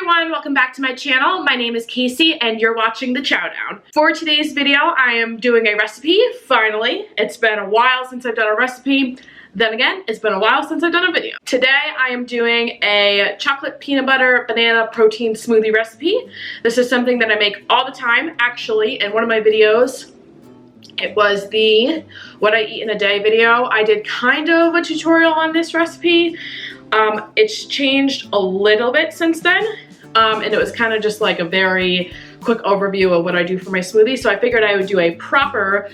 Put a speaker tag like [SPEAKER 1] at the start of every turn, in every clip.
[SPEAKER 1] everyone, welcome back to my channel. My name is Kasey and you're watching TheChowDown. For today's video, I am doing a recipe, finally. It's been a while since I've done a recipe. Then again, it's been a while since I've done a video. Today, I am doing a chocolate peanut butter banana protein smoothie recipe. This is something that I make all the time. Actually, in one of my videos, it was the what I eat in a day video. I did kind of a tutorial on this recipe. It's changed a little bit since then, and it was kind of just like a very quick overview of what I do for my smoothie. So I figured I would do a proper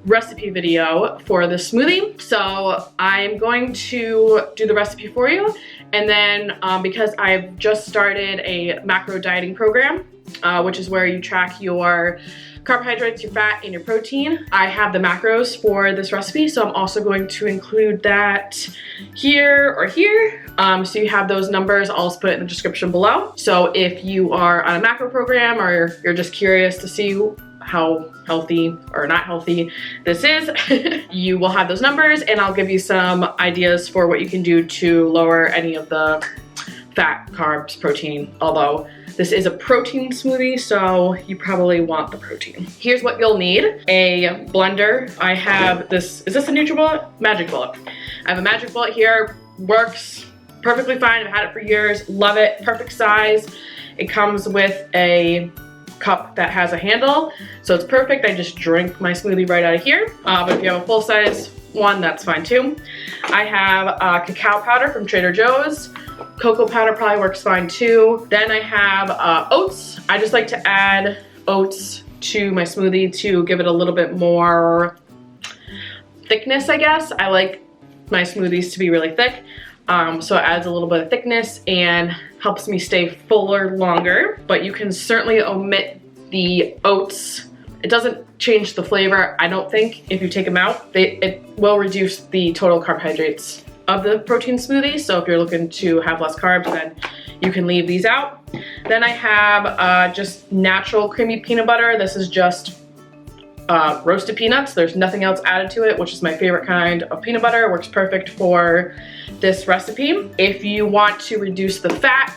[SPEAKER 1] recipe video for the smoothie. So I'm going to do the recipe for you, and then because I've just started a macro dieting program, which is where you track your carbohydrates, your fat, and your protein. I have the macros for this recipe, so I'm also going to include that here or here. So you have those numbers. I'll also put it in the description below. So if you are on a macro program or you're just curious to see how healthy or not healthy this is, you will have those numbers, and I'll give you some ideas for what you can do to lower any of the fat, carbs, protein, although this is a protein smoothie, so you probably want the protein. Here's what you'll need. A blender. I have this, is this a NutriBullet? Magic Bullet. I have a Magic Bullet here, works perfectly fine. I've had it for years, love it, perfect size. It comes with a cup that has a handle, so it's perfect. I just drink my smoothie right out of here. But if you have a full size one, that's fine too. I have cacao powder from Trader Joe's. Cocoa powder probably works fine too. Then I have oats. I just like to add oats to my smoothie to give it a little bit more thickness, I guess. I like my smoothies to be really thick. So it adds a little bit of thickness and helps me stay fuller longer. But you can certainly omit the oats. It doesn't change the flavor, I don't think, if you take them out. It will reduce the total carbohydrates of the protein smoothie. So if you're looking to have less carbs, then you can leave these out. Then I have just natural creamy peanut butter. This is just roasted peanuts. There's nothing else added to it, which is my favorite kind of peanut butter. It works perfect for this recipe. If you want to reduce the fat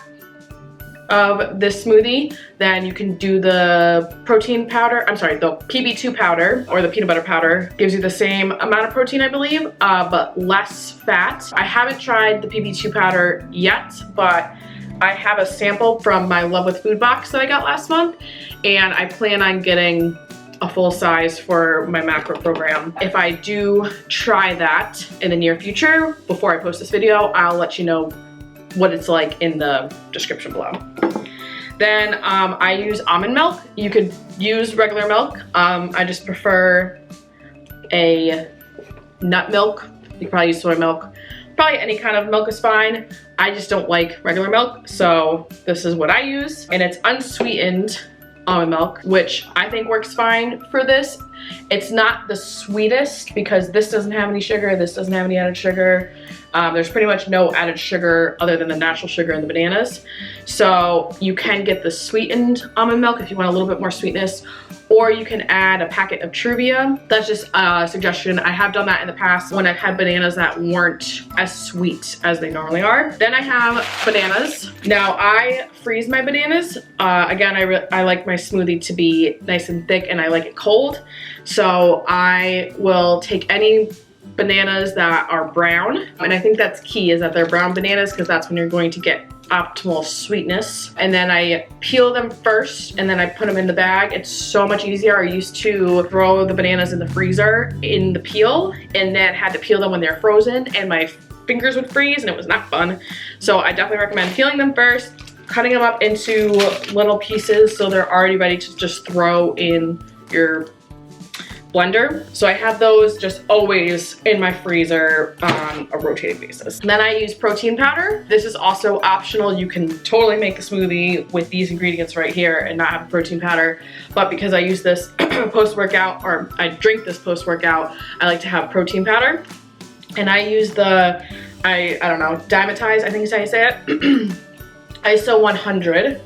[SPEAKER 1] of this smoothie, then you can do the protein powder, I'm sorry, the PB2 powder or the peanut butter powder. Gives you the same amount of protein, I believe, but less fat. I haven't tried the PB2 powder yet, but I have a sample from my Love with Food box that I got last month, and I plan on getting a full size for my macro program. If I do try that in the near future, before I post this video, I'll let you know what it's like in the description below. Then I use almond milk. You could use regular milk. I just prefer a nut milk. You can probably use soy milk. Probably any kind of milk is fine. I just don't like regular milk, so this is what I use. And it's unsweetened almond milk, which I think works fine for this. It's not the sweetest because this doesn't have any sugar, this doesn't have any added sugar. There's pretty much no added sugar other than the natural sugar in the bananas. So you can get the sweetened almond milk if you want a little bit more sweetness, or you can add a packet of Truvia. That's just a suggestion. I have done that in the past when I've had bananas that weren't as sweet as they normally are. Then I have bananas. Now I freeze my bananas. Again, I like my smoothie to be nice and thick, and I like it cold. So I will take any bananas that are brown, and I think that's key, is that they're brown bananas, because that's when you're going to get optimal sweetness. And then I peel them first, and then I put them in the bag. It's so much easier. I used to throw the bananas in the freezer in the peel, and then had to peel them when they're frozen, and my fingers would freeze, and it was not fun. So I definitely recommend peeling them first, cutting them up into little pieces so they're already ready to just throw in your blender. So I have those just always in my freezer on a rotating basis. And then I use protein powder. This is also optional. You can totally make a smoothie with these ingredients right here and not have protein powder. But because I use this post-workout, or I drink this post-workout, I like to have protein powder. And I use the, I don't know, Dymatize, I think is how you say it. ISO 100.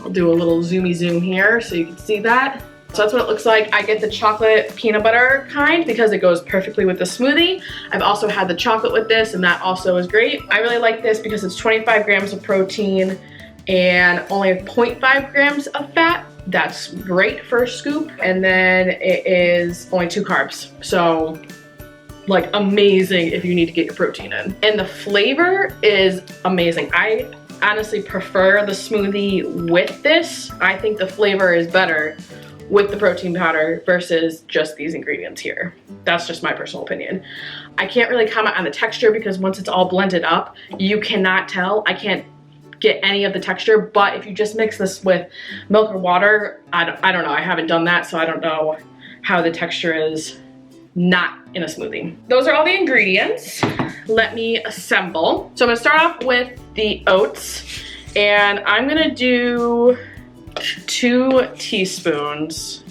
[SPEAKER 1] I'll do a little zoomy zoom here so you can see that. So that's what it looks like. I get the chocolate peanut butter kind because it goes perfectly with the smoothie. I've also had the chocolate with this, and that also is great. I really like this because it's 25 grams of protein, and only 0.5 grams of fat. That's great for a scoop. And then it is only 2 carbs. So like amazing if you need to get your protein in. And the flavor is amazing. I honestly prefer the smoothie with this. I think the flavor is better with the protein powder versus just these ingredients here. That's just my personal opinion. I can't really comment on the texture because once it's all blended up, you cannot tell. I can't get any of the texture, but if you just mix this with milk or water, I don't know. I haven't done that, so I don't know how the texture is not in a smoothie. Those are all the ingredients. Let me assemble. So I'm gonna start off with the oats, and I'm gonna do 2 teaspoons.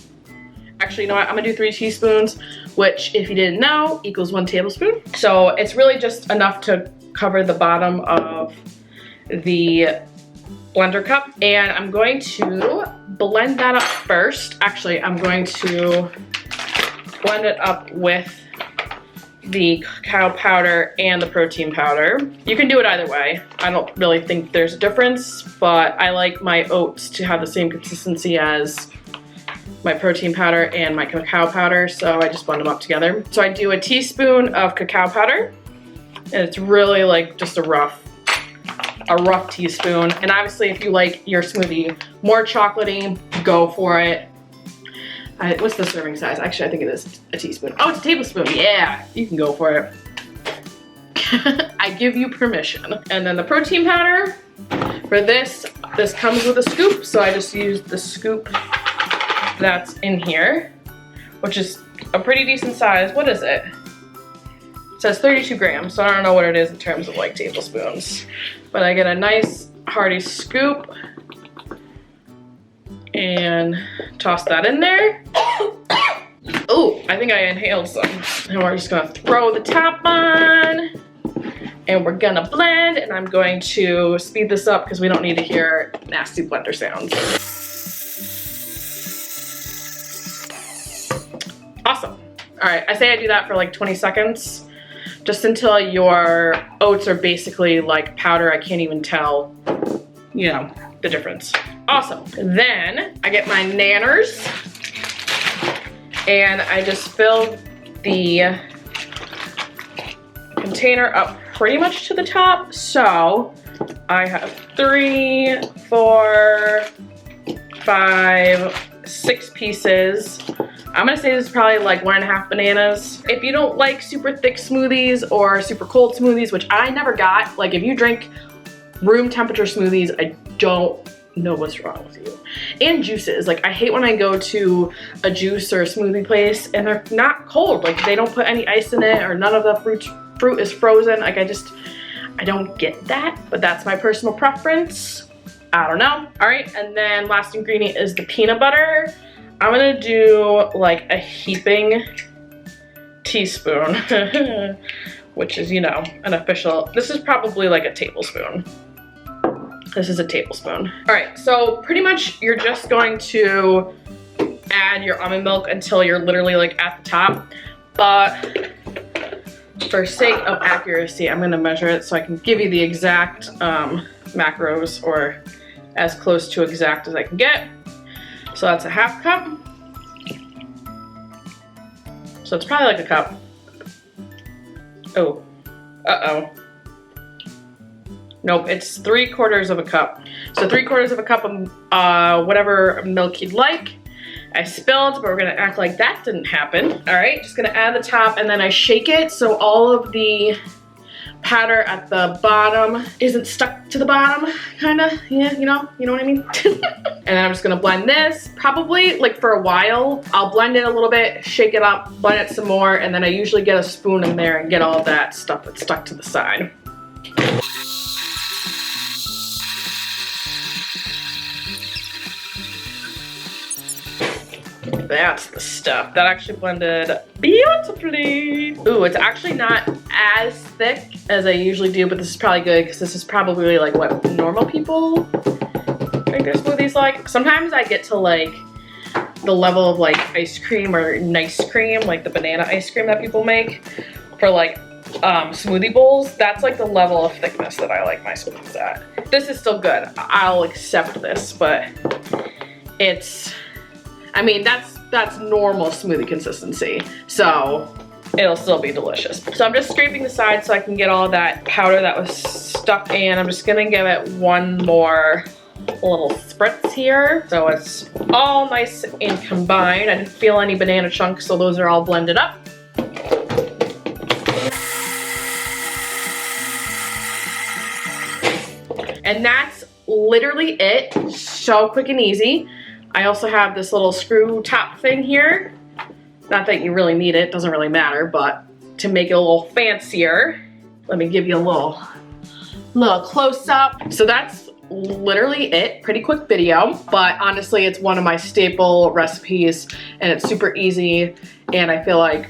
[SPEAKER 1] Actually, you know what? I'm gonna do 3 teaspoons, which if you didn't know, equals 1 tablespoon. So it's really just enough to cover the bottom of the blender cup. And I'm going to blend that up first. Actually, I'm going to blend it up with the cacao powder and the protein powder. You can do it either way. I don't really think there's a difference, but I like my oats to have the same consistency as my protein powder and my cacao powder, so I just blend them up together. So I do a teaspoon of cacao powder, and it's really like just a rough teaspoon. And obviously if you like your smoothie more chocolatey, go for it. What's the serving size? Actually, I think it is a teaspoon. Oh, it's a tablespoon. Yeah, you can go for it. I give you permission. And then the protein powder, for this comes with a scoop, so I just used the scoop that's in here, which is a pretty decent size. What is it? It says 32 grams, so I don't know what it is in terms of like tablespoons. But I get a nice hearty scoop and toss that in there. Oh, I think I inhaled some. And we're just gonna throw the top on, and we're gonna blend, and I'm going to speed this up because we don't need to hear nasty blender sounds. Awesome. All right, I say I do that for like 20 seconds, just until your oats are basically like powder. I can't even tell, you know, the difference. Awesome. Then I get my nanners, and I just fill the container up pretty much to the top. So I have 3, 4, 5, 6 pieces. I'm gonna say this is probably like 1.5 bananas. If you don't like super thick smoothies or super cold smoothies, which I never got, like if you drink room temperature smoothies, I don't know what's wrong with you. And juices, like I hate when I go to a juice or a smoothie place and they're not cold, like they don't put any ice in it or none of the fruit is frozen. Like I don't get that, but that's my personal preference. I don't know. All right, and then last ingredient is the peanut butter. I'm gonna do like a heaping teaspoon, which is, you know, an official, this is probably like a tablespoon. This is a tablespoon. All right, so pretty much you're just going to add your almond milk until you're literally like at the top. But for sake of accuracy, I'm gonna measure it so I can give you the exact macros, or as close to exact as I can get. So that's a 1/2 cup. So it's probably like a cup. Oh, uh-oh. Nope, it's 3/4 of a cup. So 3/4 of a cup of whatever milk you'd like. I spilled, but we're gonna act like that didn't happen. All right, just gonna add the top, and then I shake it so all of the powder at the bottom isn't stuck to the bottom, kinda, yeah, you know what I mean? And then I'm just gonna blend this, probably like for a while. I'll blend it a little bit, shake it up, blend it some more, and then I usually get a spoon in there and get all of that stuff that's stuck to the side. That's the stuff. That actually blended beautifully. Ooh, it's actually not as thick as I usually do, but this is probably good because this is probably like what normal people drink their smoothies like. Sometimes I get to like the level of like ice cream or nice cream, like the banana ice cream that people make for like smoothie bowls. That's like the level of thickness that I like my smoothies at. This is still good. I'll accept this, but it's, I mean, that's normal smoothie consistency. So it'll still be delicious. So I'm just scraping the sides so I can get all that powder that was stuck in. I'm just gonna give it one more little spritz here. So it's all nice and combined. I didn't feel any banana chunks, so those are all blended up. And that's literally it. So quick and easy. I also have this little screw top thing here. Not that you really need it, doesn't really matter, but to make it a little fancier, let me give you a little close up. So that's literally it. Pretty quick video, but honestly, it's one of my staple recipes and it's super easy. And I feel like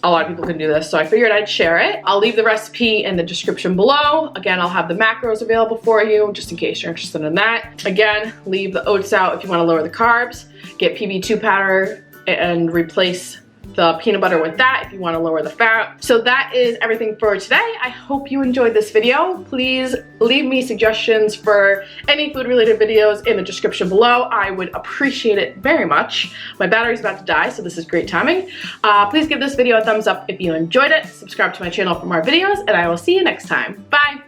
[SPEAKER 1] a lot of people can do this, so I figured I'd share it. I'll leave the recipe in the description below. Again, I'll have the macros available for you, just in case you're interested in that. Again, leave the oats out if you want to lower the carbs. Get PB2 powder and replace the peanut butter with that if you want to lower the fat. So that is everything for today. I hope you enjoyed this video. Please leave me suggestions for any food related videos in the description below. I would appreciate it very much. My battery's about to die, so this is great timing. Please give this video a thumbs up if you enjoyed it. Subscribe to my channel for more videos, and I will see you next time. Bye.